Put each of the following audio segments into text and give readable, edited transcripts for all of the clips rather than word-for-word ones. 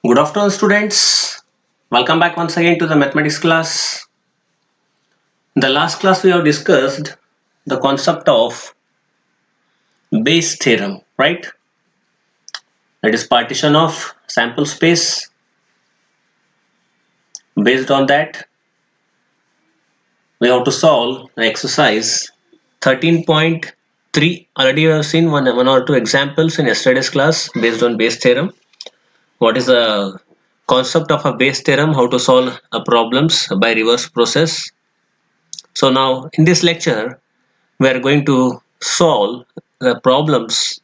Good afternoon, students. Welcome back once again to the mathematics class. In the last class, we have discussed the concept of Bayes theorem, right? That is partition of sample space. Based on that, we have to solve the exercise 13.3. Already we have seen one or two examples in yesterday's class based on Bayes theorem. What is the concept of a Bayes theorem? How to solve problems by reverse process. So now in this lecture, we are going to solve the problems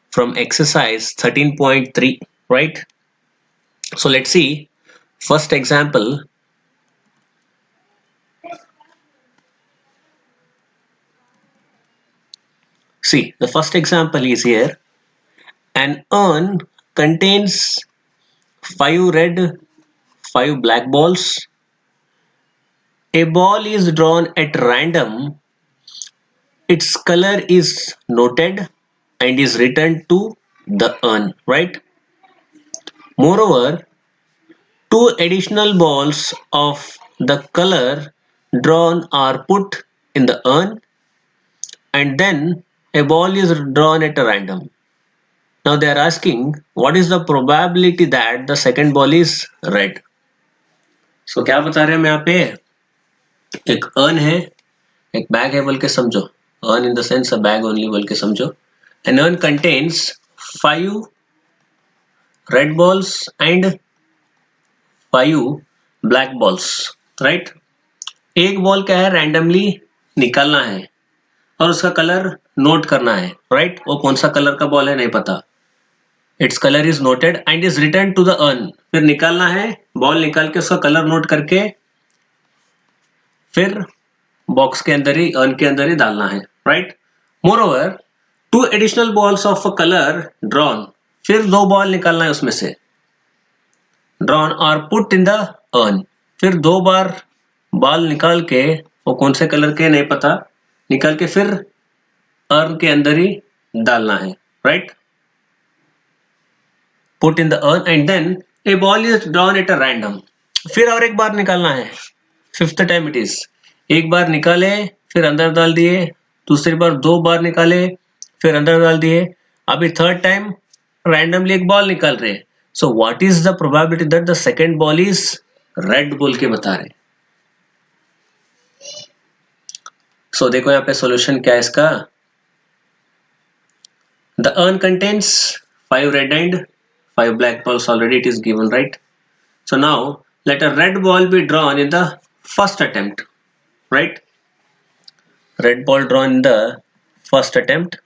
from exercise 13.3, right? So let's see. First example. See, the first example is here. An urn contains 5 red, 5 black balls. A ball is drawn at random. Its color is noted and is returned to the urn, right? Moreover, 2 additional balls of the color drawn are put in the urn, and then a ball is drawn at a random. Now they are asking what is the probability that the second ball is red. So क्या बता रहे हैं हम यहाँ पे, एक earn है, एक बैग है बोल के समझो. Earn in the sense a bag only बोल के समझो. An urn contains 5 red balls and 5 black balls, right? एक बॉल क्या है, रैंडमली निकालना है और उसका कलर नोट करना है, राइट? वो कौन सा कलर का बॉल है नहीं पता. Its colour is noted and is return to the urn. फिर निकालना है, बॉल निकाल के उसका कलर नोट करके फिर बॉक्स के अंदर ही, अर्न के अंदर ही डालना है, right? Moreover 2 additional balls of a colour drawn. फिर 2 बॉल निकालना है उसमें से, ड्रॉन और पुट इन द अर्न. फिर 2 बार बॉल निकाल के, वो कौन से कलर के नहीं पता, निकाल के फिर अर्न के अंदर ही डालना है, right? Put in the urn and then a ball is drawn at a random. फिर और एक बार निकालना है, फिफ्थ टाइम इट इज. एक बार निकाले फिर अंदर डाल दिए, दूसरी बार 2 बार निकाले फिर अंदर डाल दिए, अभी थर्ड टाइम रैंडमली एक बॉल निकाल रहे. So what is the probability that the second ball is red बोल के बता रहे. सो देखो यहाँ पे सॉल्यूशन क्या है इसका. The urn contains 5 red and 5 black balls. Already it is given, right? So now let a red ball be drawn in the first attempt, right? Red ball drawn in the first attempt.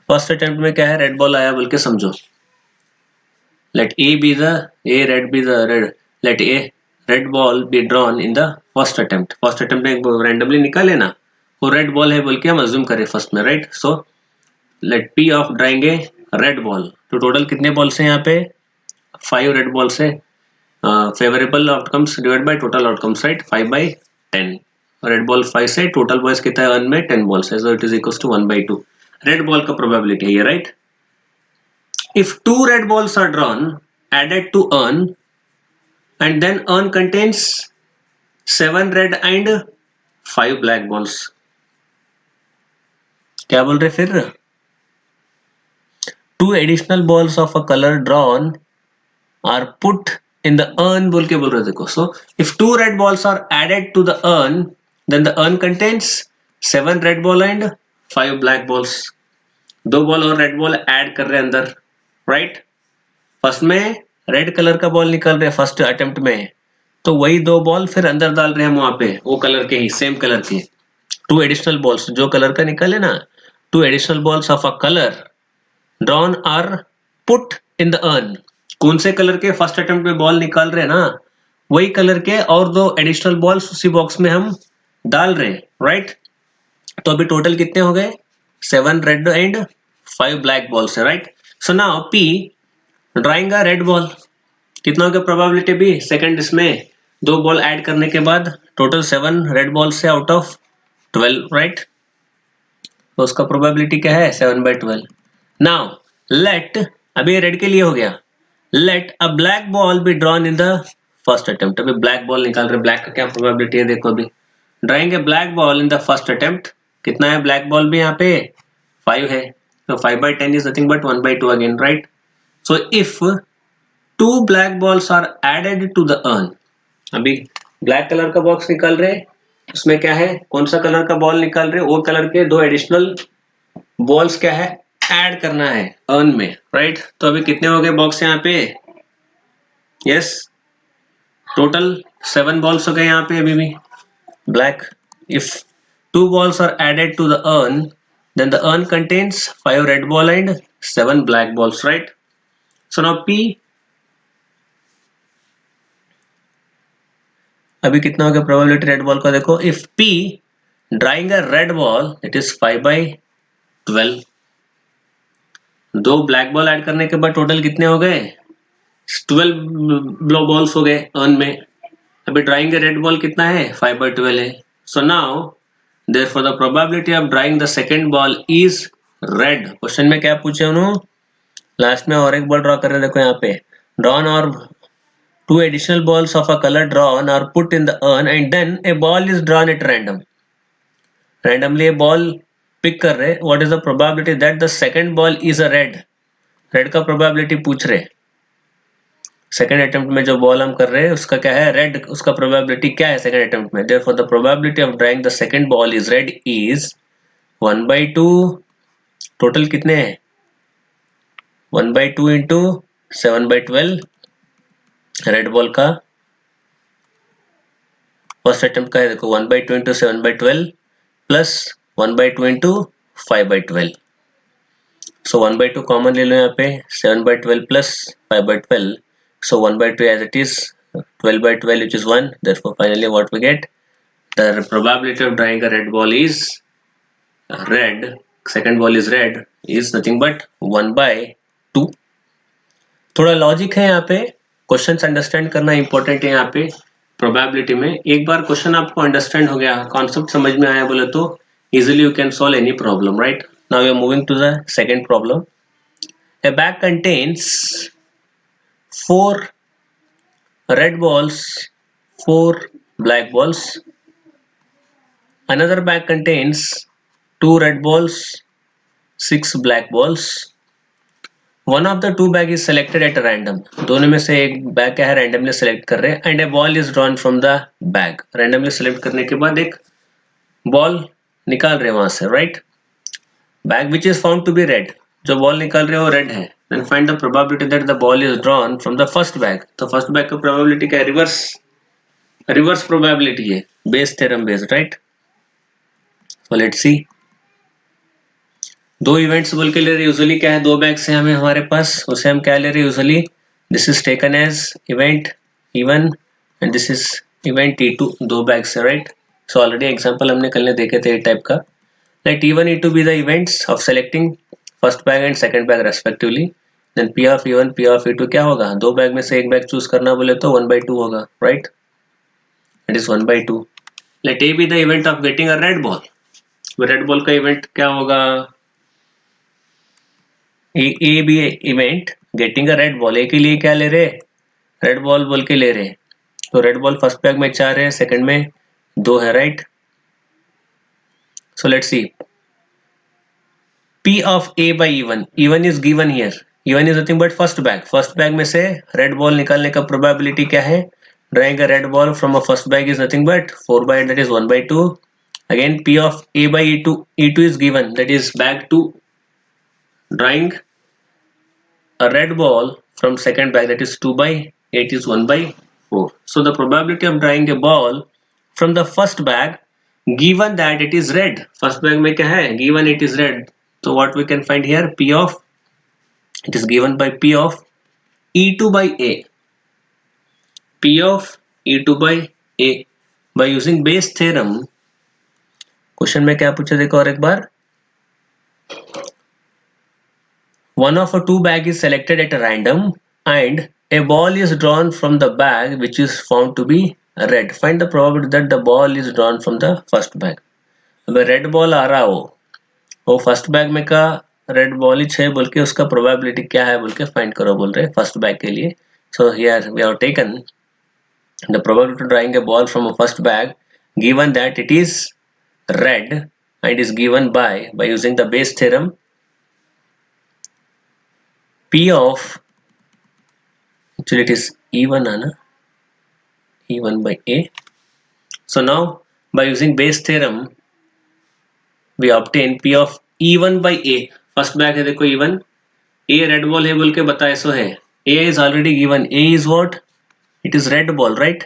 First attempt में क्या है, red ball आया बोल के समझो. Let A be the A red be the red. Let A red ball be drawn in the first attempt. First attempt में randomly निकाले ना, वो red ball है बोल के हम assume करें first में, right? So let P of drawing a red ball. तो total कितने balls हैं यहाँ पे, 5 red balls है. Favorable outcomes divided by total outcomes, right? 5 by 10. Red ball 5 से total balls कितना है अर्न में, 10 balls है, so it is equals to 1 by 2. Red ball का probability है ये, right? If 2 red balls are drawn added to urn and then urn contains 7 red and 5 black balls. क्या बोल रहे फिर, 2 additional balls of a color drawn are put in the urn बोल के बोल रहे. देखो, so if 2 red balls are added to the urn then the urn contains 7 red ball and 5 black balls. 2 ball और रेड बॉल ऐड कर रहे हैं अंदर, राइट? फर्स्ट में रेड कलर का बॉल निकल रहे फर्स्ट अटेम्प्ट में, तो वही 2 बॉल फिर अंदर डाल रहे हैं हम वहां पे, वो कलर के ही, सेम कलर के. 2 एडिशनल बॉल्स जो कलर का निकले ना, 2 additional balls of a colour drawn are put in the urn. कौन से कलर के फर्स्ट अटेम्प्ट में बॉल निकाल रहे हैं ना, वही कलर के और 2 एडिशनल बॉल्स उसी बॉक्स में हम डाल रहे हैं, राइट? तो अभी टोटल कितने हो गए, 7 रेड एंड 5 ब्लैक बॉल्स है, right? So now P drawing अ रेड बॉल. कितना हो गया प्रोबेबिलिटी भी, सेकंड इसमें 2 बॉल ऐड करने के बाद टोटल 7 रेड बॉल्स है आउट ऑफ 12, राइट? तो उसका प्रोबेबिलिटी क्या है 7/12। नाउ लेट, अभी रेड के लिए हो गया, let a black ball be drawn in the first attempt. अभी ब्लैक बॉल निकाल रहे, ब्लैक का क्या प्रोबेबिलिटी है देखो। अभी drawing a black ball in the first attempt, कितना है ब्लैक बॉल भी यहाँ पे 5 है, तो 5/10 is nothing but 1/2 again, right. So if 2 black balls are added to the urn, अभी ब्लैक कलर का बॉक्स निकाल रहे, उसमें क्या है, कौन सा कलर का बॉल निकाल रहे, वो कलर के 2 एडिशनल बॉल्स क्या है ऐड करना है अर्न में, राइट। तो अभी कितने हो गए बॉक्स यहाँ पे, यस टोटल 7 बॉल्स हो गए यहाँ पे अभी भी black. If 2 balls are added to the urn, then the urn contains 5 red ball and 7 black balls, right? So now P, अभी कितना हो गया प्रोबेबिलिटी रेड बॉल का देखो, if P drawing a red ball it is 5/12, 2 black ball add करने के बाद total कितने हो गए 12 बॉल्स हो गए अर्न में। अभी ड्राइंग अ रेड बॉल कितना है 5/12 है। So now therefore the probability of drawing the second ball is red। Question में क्या पूछे उन्होंने, लास्ट में और एक बॉल ड्रॉ कर रहे, देखो यहाँ पे drawn or 2 additional balls of a color drawn are put in the urn and then a ball is drawn at random, randomly a ball pick कर रहे, what is the probability that the second ball is a red, red का probability पूछ रहे, second attempt में जो ball हम कर रहे हैं उसका क्या है रेड, उसका प्रोबेबिलिटी क्या है सेकेंड अटेम्प्ट में। therefore the probability of drawing the second ball is red is 1/2, total कितने हैं 1/2 इंटू 7/12, रेड बॉल का फर्स्ट अटेम्प्ट का है देखो 1/2 इंटू 7/12 प्लस 1/2 इंटू 5/12, सो 1/2 कॉमन ले लो यहाँ पे, 7/12 plus 5/12, so 1/2 as it is 12/12 which is 1, therefore finally what we get, the probability of drawing a red ball is red, second ball is red is nothing but 1/2। थोड़ा logic है यहाँ पे, questions understand करना important है यहाँ पे probability में। एक बार क्वेश्चन आपको अंडरस्टैंड हो गया, कॉन्सेप्ट समझ में आया बोले तो easily you can solve any problem, right. Now we are moving to the second problem. A bag contains 4 red balls, 4 black balls. Another bag contains 2 red balls, 6 black balls. One of the 2 bag is selected at random, दोनों में से एक bag क्या है randomly select कर रहे हैं, and a ball is drawn from the bag। randomly select करने के बाद एक बॉल निकाल रहे हैं वहां से, right। bag which is found to be red, जो बॉल निकाल रहे हो रेड है, then find the probability that the ball is drawn from the first bag। तो फर्स्ट बैग का प्रोबेबिलिटी क्या है, रिवर्स प्रोबेबिलिटी है, Bayes theorem based, right. So let's C, 2 events बोल के ले रहे, यूजुअली क्या है 2 बैग्स हैं हमें हमारे पास, उसे हम क्या ले रहे usually, this is taken as event E1 and this is event E2, 2 bags है, राइट। सो ऑलरेडी एग्जांपल हमने कल देखे थे टाइप का, let E1 E2 be the events of selecting first bag and second bag respectively, then P of E1 P of E2 क्या होगा, 2 bag में से एक बैग चूज करना बोले तो 1/2 होगा, right, it is 1/2। Let A be the event of getting a red ball, red ball का इवेंट क्या होगा, A be event getting a red ball, A के लिए क्या ले रहे रेड बॉल बोल के ले रहे, तो रेड बॉल फर्स्ट बैग में 4 है, सेकंड में 2 है, right. So let's C, P of A by E1, E1 is given here, E1 is nothing but first bag में से रेड बॉल निकालने का प्रोबेबिलिटी क्या है, drawing a red ball from a first bag is nothing but 4/8, that is 1/2। again P of A by E2 is given, that is bag 2 drawing a red ball from second bag, that is 2/8 is 1/4। so the probability of drawing a ball from the first bag given that it is red, first bag में क्या है given it is red, so what we can find here, P of, it is given by P of E2 by A, P of E2 by A by using Bayes theorem। Question में क्या पूछा देखो और एक बार, one of a 2 bag is selected at a random and a ball is drawn from the bag which is found to be red, find the probability that the ball is drawn from the first bag। अगर red ball आ रहा हो वो first bag में का red ball ही है बोल के उसका प्रोबेबिलिटी क्या है बोल के फाइंड करो बोल रहे फर्स्ट बैग के लिए. So here we have taken the probability to drawing a ball from a first bag given that it is red and is given by using the Bayes theorem P of, actually it is E1 है ना, E1 by A. So now by using Bayes theorem we obtain P of E1 by A. First bag है देखो E1, A red ball है बोल के बताए सो है. A is already given. A is what? It is red ball, right?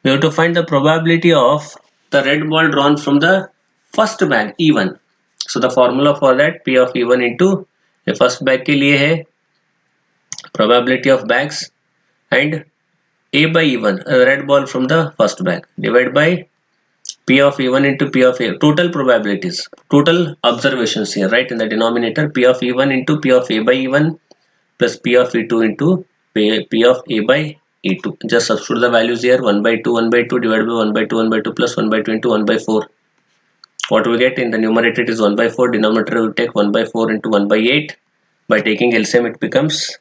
We have to find the probability of the red ball drawn from the first bag E1. So the formula for that P of E1 into the first bag के लिए है probability of bags and A by E1 red ball from the first bag divided by P of E1 into P of A, total probabilities, total observations here, right? In the denominator P of E1 into P of A by E1 plus P of E2 into P of A by E2. Just substitute the values here, 1 by 2 1 by 2 divided by 1 by 2 1 by 2 plus 1 by 2 into 1 by 4. What we get in the numerator it is 1 by 4, denominator we take 1 by 4 into 1 by 8. By taking LCM it becomes,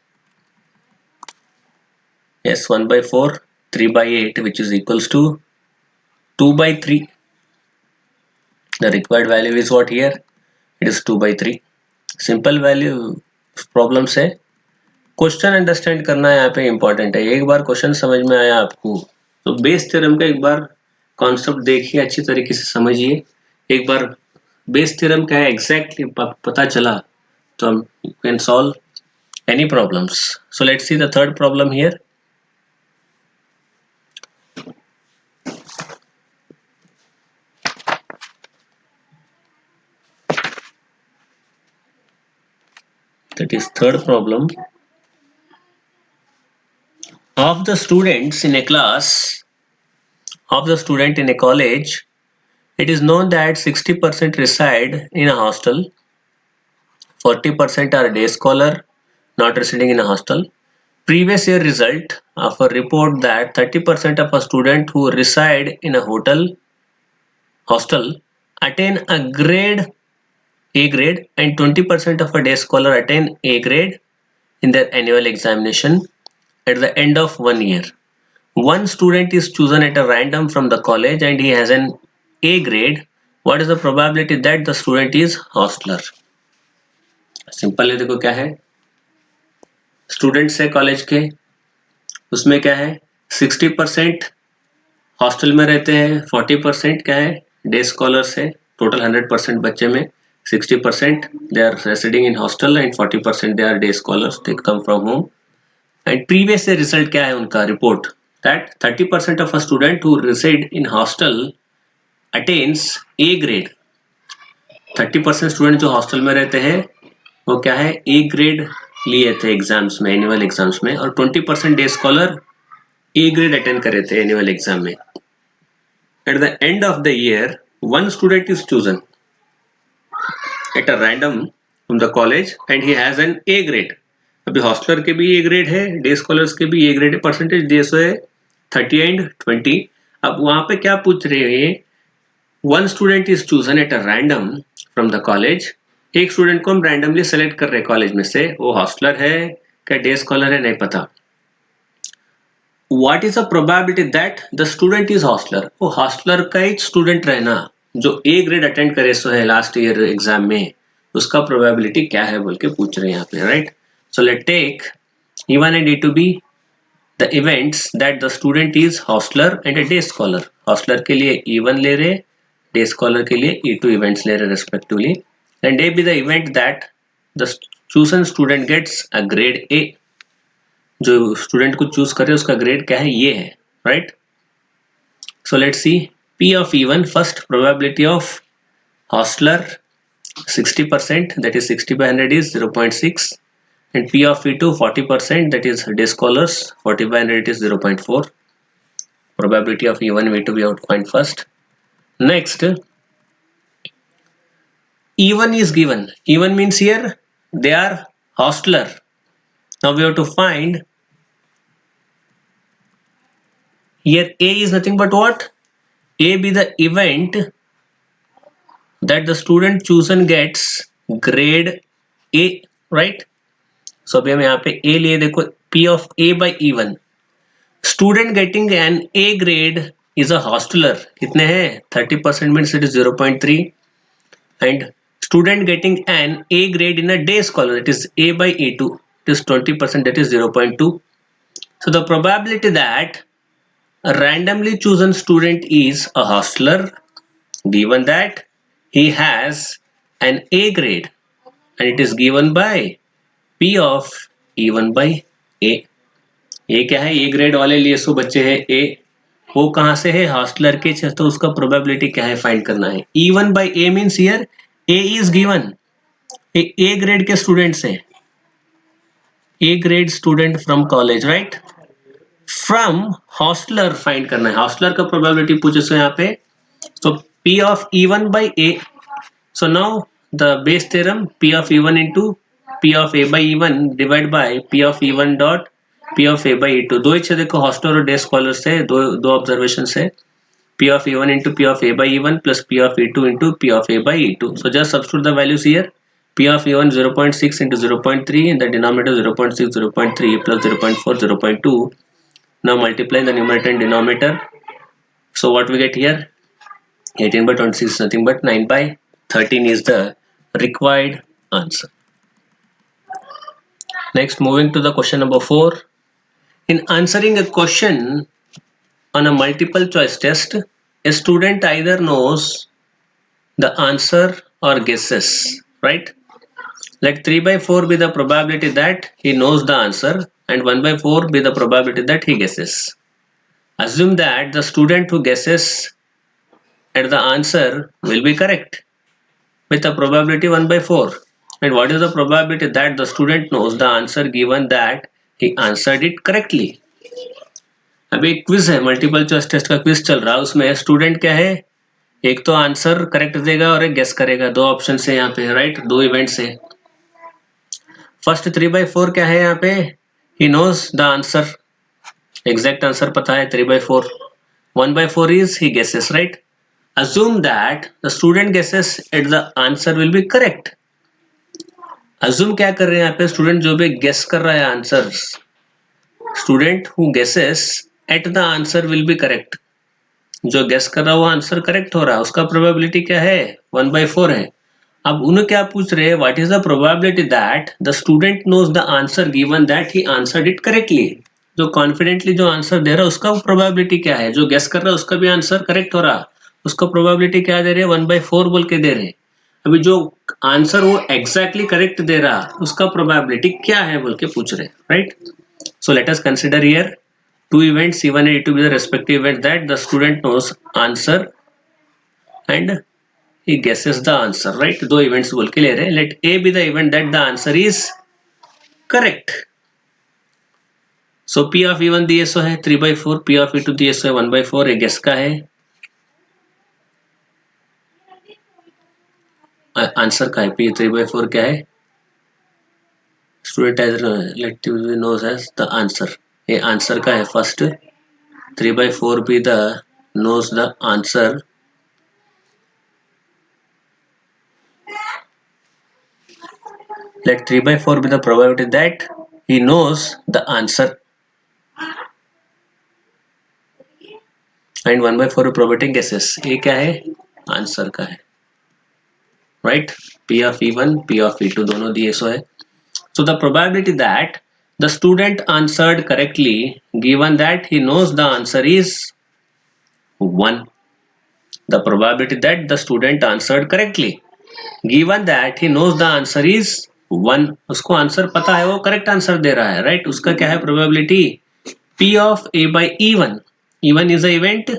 yes, 1 by 4 3 by 8 which is equals to 2 by 3. The required value is what here? It is 2 by 3. Simple value problem से question understand करना यहाँ पे important है. एक बार question समझ में आया आपको तो बेस थ्योरम का एक बार कॉन्सेप्ट देखिए, अच्छी तरीके से समझिए. एक बार बेस थ्योरम क्या है एग्जैक्टली पता चला तो हम can solve any problems. So let's see the third problem here. That is third problem. Of the students in a class, of the student in a college, it is known that 60% reside in a hostel, 40% are day scholar, not residing in a hostel. Previous year result of a report that 30% of a student who reside in a hostel attain a grade A grade and 20% of a day scholar attain A grade in their annual examination at the end of 1 year. One student is chosen at a random from the college and he has an A grade. What is the probability that the student is hostler? Simple है, देखो क्या है, students है college के, उसमें क्या है 60% hostel में रहते हैं, 40% क्या है डे स्कॉलर्स है. टोटल 100% बच्चे में 60% they are residing in hostel and 40% they are day scholars, they come from home. And previous year result क्या है उनका report that 30% of a student who reside in hostel attains A grade. 30% student जो hostel में रहते हैं वो क्या है A ग्रेड लिए थे एग्जाम्स में, एनुअल एग्जाम्स में, और 20% day scholar A grade attend करे थे एनुअल एग्जाम में. At the end of the year, one student is chosen at a random from the college and he has an A grade. अभी hosteller के भी A grade है, day scholars के भी A grade है, percentage दे सो है 30 and 20. अब वहां पे क्या पूछ रहे हैं, one student is chosen at a random from the college. एक स्टूडेंट को हम रैंडमली सेलेक्ट कर रहे हैं कॉलेज में से, वो हॉस्टलर है क्या डे स्कॉलर है नहीं पता. What is the probability that the student is hosteller? वो हॉस्टलर का ही स्टूडेंट रहना जो ए ग्रेड अटेंड करे सो है लास्ट ईयर एग्जाम में, उसका प्रोबेबिलिटी क्या है बोल के पूछ रहे हैं यहाँ पे, right. So let take E1 and E2 be the events that the student is hostler and a day scholar. Hosteller के लिए E1 ले रहे, डे स्कॉलर के लिए E2 इवेंट्स ले रहे respectively. And A be the event that the chosen student gets a grade A. जो student को चूज कर रहे हैं उसका ग्रेड क्या है, ये है, right. So let's C P of E1. First probability of hosteller 60%, that is 60 by 100 is 0.6, and P of E2 40%, that is day scholars 40 by 100 is 0.4. Probability of E1 and E2 we have to find first. Next, E1 is given. E1 means here they are hostler. Now we have to find here A is nothing but what? A be the event that the student chosen gets grade A, right? So अभी हम यहाँ पे A लिए, देखो P of A by E1, student getting an A grade is a hosteler, कितने हैं 30% means it is 0.3, and student getting an A grade in a day scholar, it is A by E2, it is 20%, that is 0.2. So the probability that a randomly chosen student is a hosteler, given that he has an A grade and it is given by P of E1 by A. ये क्या है, A grade वाले लिए सो बच्चे हैं ए, वो कहां से है हॉस्टलर के, तो उसका प्रोबेबिलिटी क्या है फाइंड करना है. E1 by A means here A is given, A grade के स्टूडेंट्स हैं, A grade student from college, right. From hosteller find करना है, हॉस्टलर का प्रोबेबिलिटी पूछे सो यहाँ पे. So P of E1 by A. So now the base theorem, P of E1 into P of A by E1 divided by P of E1 dot P of A by E2. दो ही देखो hosteller और day scholar से दो observation से, P of E1 into P of A by E1 plus P of E2 into P of A by E2. So just substitute the values here. P of E1 0.6 into 0.3 and the denominator 0.6 0.3 plus 0.4 0.2. Now multiply the numerator and denominator. So what we get here? 18 by 26 is nothing but 9 by 13 is the required answer. Next, moving to the question number 4. In answering a question on a multiple choice test, a student either knows the answer or guesses, right? Let 3 by 4 be the probability that he knows the answer and 1 by 4 be the probability that he guesses. Assume that the student who guesses and the answer will be correct with a probability 1 by 4. And what is the probability that the student knows the answer given that he answered it correctly? अभी एक quiz है, multiple choice test का quiz चल रहा है, उसमें student क्या है, एक तो आंसर करेक्ट देगा और एक गेस करेगा, दो ऑप्शन है यहाँ पे, राइट, दो इवेंट्स है. फर्स्ट 3 by 4 क्या है यहाँ पे, he knows the answer, exact answer पता है 3 by 4. 1 by 4 is he guesses, right? Assume that the student guesses at the answer will be correct. Assume क्या कर रहे हैं यहाँ पे, स्टूडेंट जो भी गेस कर रहा है answer, student who guesses at the answer will be correct, जो गेस कर रहा है वो आंसर करेक्ट हो रहा है, उसका प्रोबेबिलिटी क्या है 1 by 4 है. अब उन्हें क्या पूछ रहे हैं, what is the probability that the student knows the answer given that he answered it correctly. जो कॉन्फिडेंटली जो आंसर दे रहा है उसका प्रोबेबिलिटी क्या है, जो गेस कर रहा है उसका भी आंसर करेक्ट हो रहा है, उसका प्रोबेबिलिटी क्या दे रहे हैं 1 by 4 बोल के दे रहे हैं. अभी जो आंसर वो एग्जैक्टली करेक्ट दे रहा उसका प्रोबेबिलिटी क्या है बोल के पूछ रहे, right. So let us consider here two events E1 and E2 be the respective event that the student knows answer and he guesses the answer, right. दो events बोल के ले रहे हैं. Let A be the event that the answer is correct. So P of E1 दिए सो है 3 by 4, P of E2 दिए सो है 1 by 4, ये guess का है, आंसर का है P 3 by 4 क्या है, student as let knows as the answer, ये आंसर का है first. 3 by 4 be the knows the answer, let 3 by 4 be the probability that he knows the answer and 1 by 4 probability guesses. ये क्या है, answer का है, right. P of E1 P of E2 दोनों दिए सो है. So the probability that the student answered correctly given that he knows the answer is 1. The probability that the student answered correctly given that he knows the answer is 1, उसको answer पता है, वो correct answer दे रहा है, right. उसका क्या है probability P of A by E1. E1 is a event,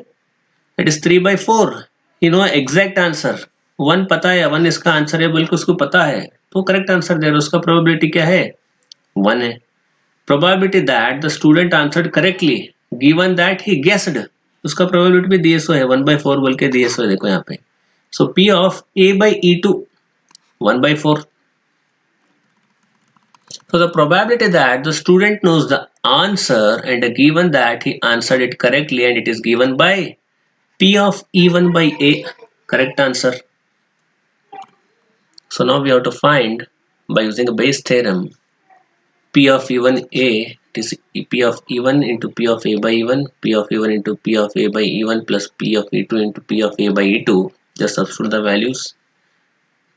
it is 3 by 4. You know exact answer, 1 पता है, 1 इसका आंसर है बोल के उसको पता है, तो करेक्ट आंसर दे रहा है, उसका प्रोबेबिलिटी क्या है 1 है. Probability that the student answered correctly given that he guessed, उसका प्रोबेबिलिटी भी दिए सो है 1 by 4 बोल के दिए सो है, देखो यहाँ पे. So P of A by E2 1 by 4. So the probability that the student knows the answer and given that he answered it correctly and it is given by P of E1 by A, correct answer. So now we have to find by using a Bayes theorem P of E1 A, it is P of E1 into P of A by E1, P of E1 into P of A by E1 plus P of E2 into P of A by E2. Just substitute the values.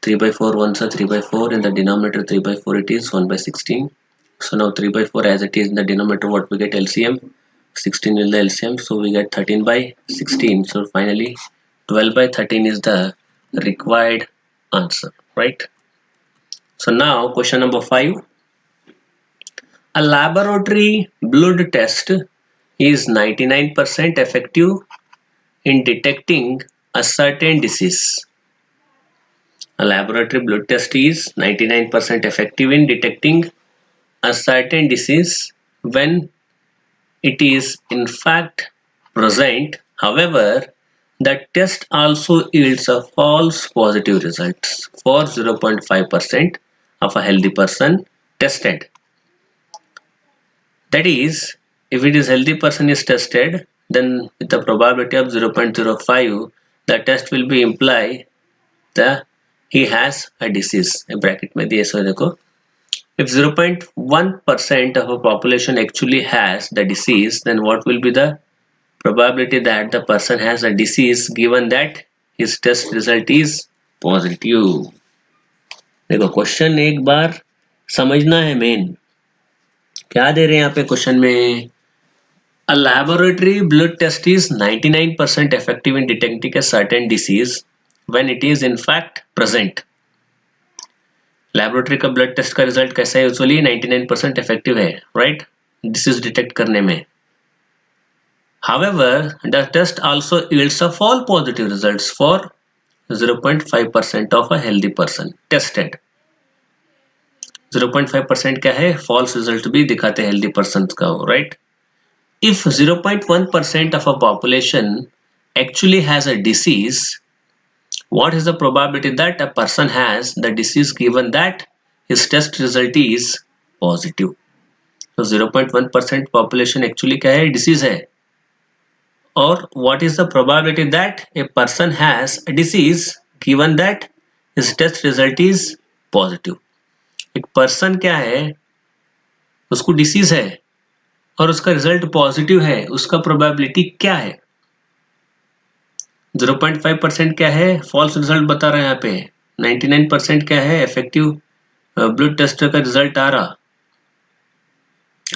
3 by 4 ones are 3 by 4, in the denominator 3 by 4 it is 1 by 16. So now 3 by 4 as it is in the denominator, what we get? LCM. 16 is the LCM, so we get 13 by 16. So finally 12 by 13 is the required answer, right? So now question number 5. A laboratory blood test is 99% effective in detecting a certain disease. A laboratory blood test is 99% effective in detecting a certain disease when it is in fact present. However, the test also yields a false positive results for 0.5% of a healthy person tested. That is, if it is healthy person is tested, then with the probability of 0.05, the test will be imply the he has a disease. A bracket में दिए सो देखो. If 0.1% of a population actually has the disease, then what will be the probability that the person has a disease given that his test result is positive? देखो question एक बार समझना है main. क्या दे रहे हैं यहाँ पे क्वेश्चन में? A laboratory blood test is 99% effective in detecting a certain disease when it is in fact present. Laboratory का ब्लड टेस्ट का रिजल्ट कैसा है? यूजुअली 99% इफेक्टिव है, राइट? डिसीज डिटेक्ट करने में. However, the test also yields a false positive results for 0.5% of a healthy person tested. 0.5% क्या है? False result भी दिखाते हैं हेल्दी पर्सन का, right? If 0.1% of a population actually has a disease, what is the probability that a person has the disease given that his test result is positive? So 0.1% population actually क्या है? Disease है. और what is the probability that a person has a disease given that his test result is positive? एक person क्या है? उसको disease है और उसका रिजल्ट पॉजिटिव है, उसका प्रोबेबिलिटी क्या है? 0.5% क्या है? फॉल्स रिजल्ट बता रहा है यहाँ पे. 99% क्या है? इफेक्टिव ब्लड टेस्ट का रिजल्ट आ रहा.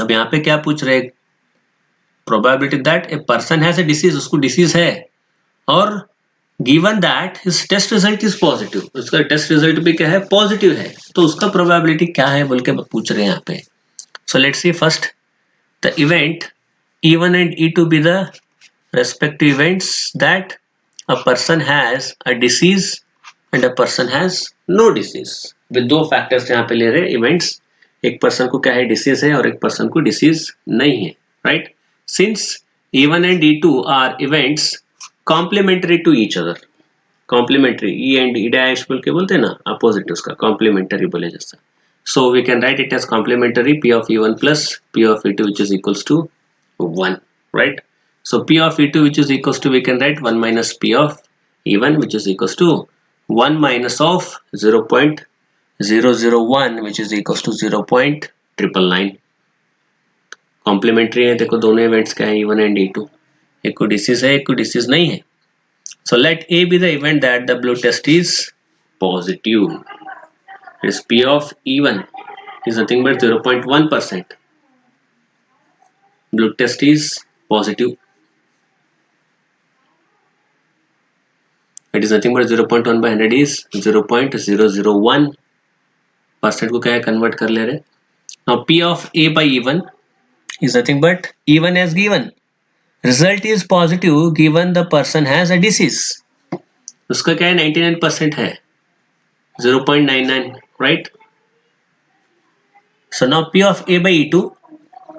अब यहाँ पे क्या पूछ रहे? Probability that a person has a disease, उसको डिसीज है और given that his test result is positive, उसका टेस्ट रिजल्ट भी क्या है? पॉजिटिव है. तो उसका प्रोबेबिलिटी क्या है बोल के पूछ रहे हैं यहाँ पे. सो let's C first the event E1 and E2 be the respective events that a person has a disease and a person has no disease. with दो फैक्टर्स यहाँ पे ले रहे इवेंट्स. एक पर्सन को क्या है? डिसीज है और एक पर्सन को डिसीज नहीं है, right? Since E1 and E2 are events complementary to each other. Complementary E and E dash बोल के बोलते हैं ना, अपोजिट उसका कॉम्प्लीमेंटरी बोले जैसा. So we can write it as complementary P of E1 plus P of E2 which is equals to 1, right? So P of E2 which is equals to, we can write 1 minus P of E1 which is equals to 1 minus of 0.001 which is equals to 0.999. Complementary है. देखो दोनों events क्या है? E1 and E2. एक को disease है, एक को डिसीज नहीं है. So let A be the event that the blood test is positive. Is P of E1 is nothing but 0.1%. Blood test is positive. It is nothing but 0.1 by 100 is 0.001 percent को क्या है? Convert कर ले रहे. Now P of A by E1 is nothing but E1 as given. Result is positive given the person has a disease. उसका क्या है? 99% है, 0.99, right? So now P of A by E2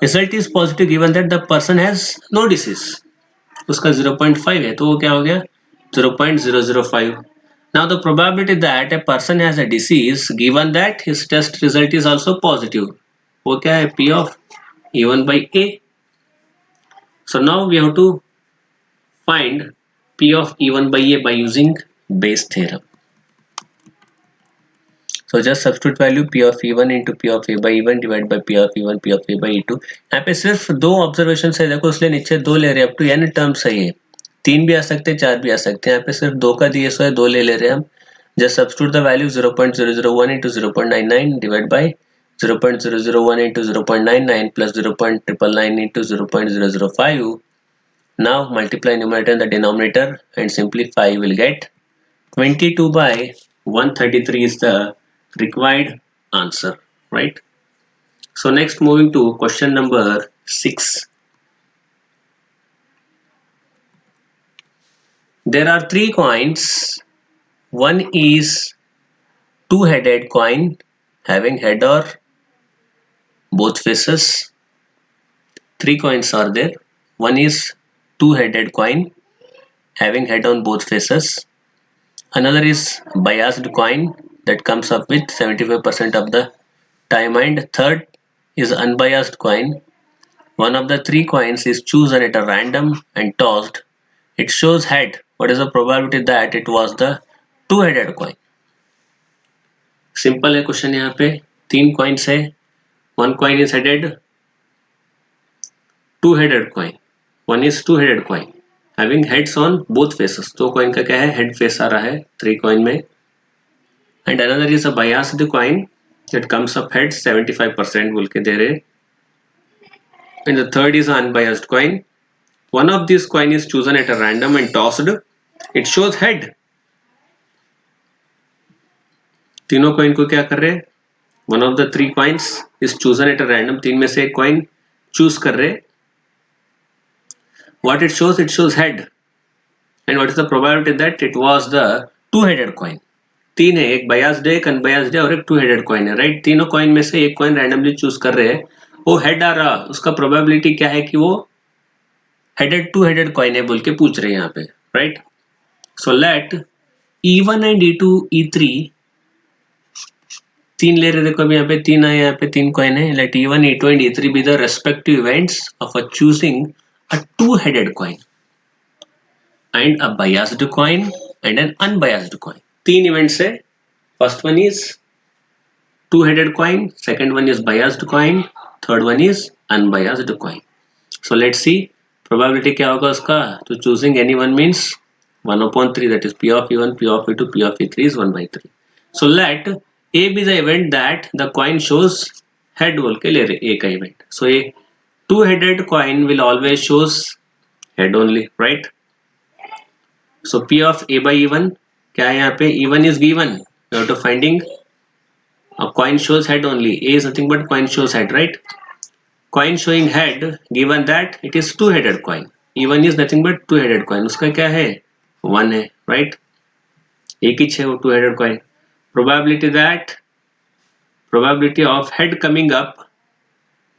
result is positive given that the person has no disease. उसका 0.5 है तो वो क्या हो गया? 0.005. Now the probability that a person has a disease given that his test result is also positive, वो क्या है? P of E1 by A. So now we have to find P of E1 by A by using Bayes theorem. So just substitute value P of E1 into P of A by E1 divided by P of E1 P of A by E2. यहाँ पे सिर्फ दो observation है, देखो इसलिए नीचे दो ले रहे हैं, अप टू n टर्म्स है, ये तीन भी आ सकते हैं चार भी आ सकते हैं, यहाँ पे सिर्फ दो का दिए सो है, दो ले रहे हैं हम. Just substitute the value 0.001 into 0.99 divided by 0.001 into 0.99 plus 0.999 into 0.005. Now multiply numerator and the denominator and simplify, you will get 22 by 133 is the required answer, right? So next, moving to question number 6. There are three coins. One is two-headed coin having head or both faces. Three coins are there. One is two-headed coin having head on both faces. Another is biased coin that comes up with 75% of the time, and third is unbiased coin. One of the three coins is chosen at a random and tossed. It shows head. What is the probability that it was the two-headed coin? Simple है question. यहाँ पे तीन coins है. One coin is headed, to headed coin. One is two headed coin having heads on both faces. दो coin का क्या है, head face आ रहा है थ्री कॉइन में. And another is a biased coin that comes up head 75% बोल के दे रहे. And the third is unbiased coin. One of these coin is chosen at a random and tossed. It shows head. तीनों coin को क्या कर रहे हैं, one of the three coins is chosen at a random. तीन में से एक कॉइन चूज कर रहे. What it shows head. And what is the probability that it was the two headed coin. तीन है, एक बायस्ड है, एक अनबायस्ड है और एक टू हेडेड कॉइन है, राइट. तीनों कॉइन में से एक कॉइन रैंडमली चूज कर रहे हैं, वो हेड आ रहा, उसका प्रोबेबिलिटी क्या है कि वो हेडेड टू हेडेड कॉइन है बोल के पूछ रहे हैं यहाँ पे, right. So late E1 and E2 E3 तीन ले रहे, देखो अभी यहाँ पे तीन आए, यहाँ पे तीन कॉइन है. Let E1 E2 and E3 be the respective events of a choosing a two headed coin and a biased coin and an unbiased coin. तीन इवेंट्स है. First one is two headed coin, second one is biased coin, third one is unbiased coin. So let's see probability क्या होगा उसका. तो choosing any one means 1/3, that is P of E1, P of E2, P of E3 is 1/3. So let A be the event that the coin shows head बोल के ले रहे A का event. So a two-headed coin will always shows head only, right? So P of A by E1 क्या है यहाँ पे, E1 is given. You have to finding a coin shows head only. A is nothing but coin shows head, right? Coin showing head given that it is two-headed coin. E1 is nothing but two-headed coin. उसका क्या है, one है, right. एक ही है वो to headed coin. probability of head coming up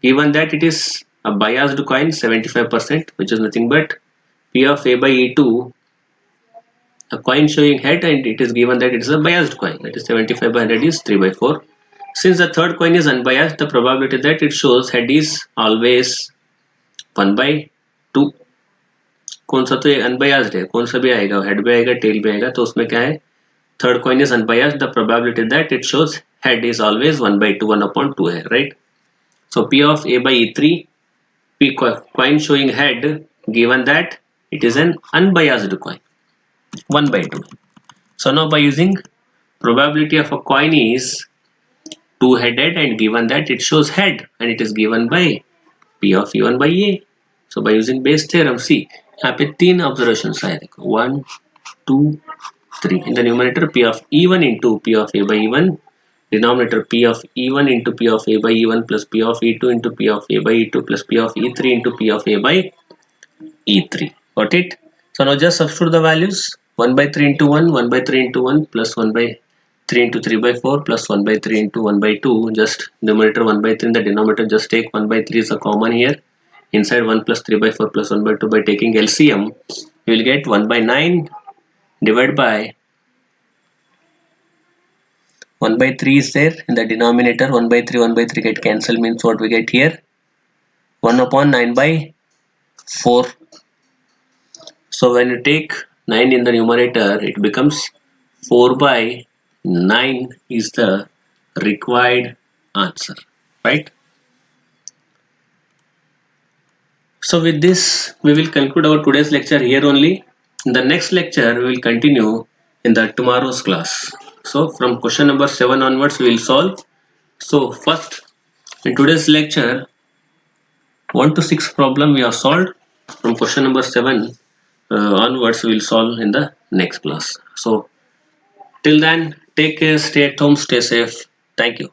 given that it is a biased coin 75%, which is nothing but P of A by E2, a coin showing head, and it is given that it is a biased coin, that is 75 by 100 is 3/4. Since the third coin is unbiased, the probability that it shows head is always 1/2. कौन सा, तो ये unbiased है, कौन सा भी आएगा, head भी आएगा टेल भी आएगा, तो उसमें क्या है, third coin is unbiased, the probability that it shows head is always 1/2, 1/2 है, right. So P of A by E3, P coin showing head given that it is an unbiased coin, 1/2. So now by using probability of a coin is two-headed and given that it shows head and it is given by P of E1 by A. So by using Bayes theorem, see यहाँ पे तीन observation आए, देखो 1 2 3. In the numerator P of E1 into P of A by E1, denominator P of E1 into P of A by E1 plus P of E2 into P of A by E2 plus P of E3 into P of A by E3. Got it? So now just substitute the values. 1/3 into 1, 1/3 into 1 plus 1/3 into 3/4 plus 1/3 into 1/2. Just numerator 1/3 in the denominator, just take 1/3 is a common here. Inside 1 plus 3/4 plus 1/2, by taking LCM, you will get 1/9 divided by 1/3 is there in the denominator. 1/3 1/3 get cancelled, means what we get here, 1/9/4. So when you take 9 in the numerator, it becomes 4/9 is the required answer, right? So with this, we will conclude our today's lecture here only. In the next lecture, we will continue in the tomorrow's class. So from question number 7 onwards, we will solve. So first, in today's lecture, 1 to 6 problem we have solved. From question number 7 onwards, we will solve in the next class. So till then, take care, stay at home, stay safe. Thank you.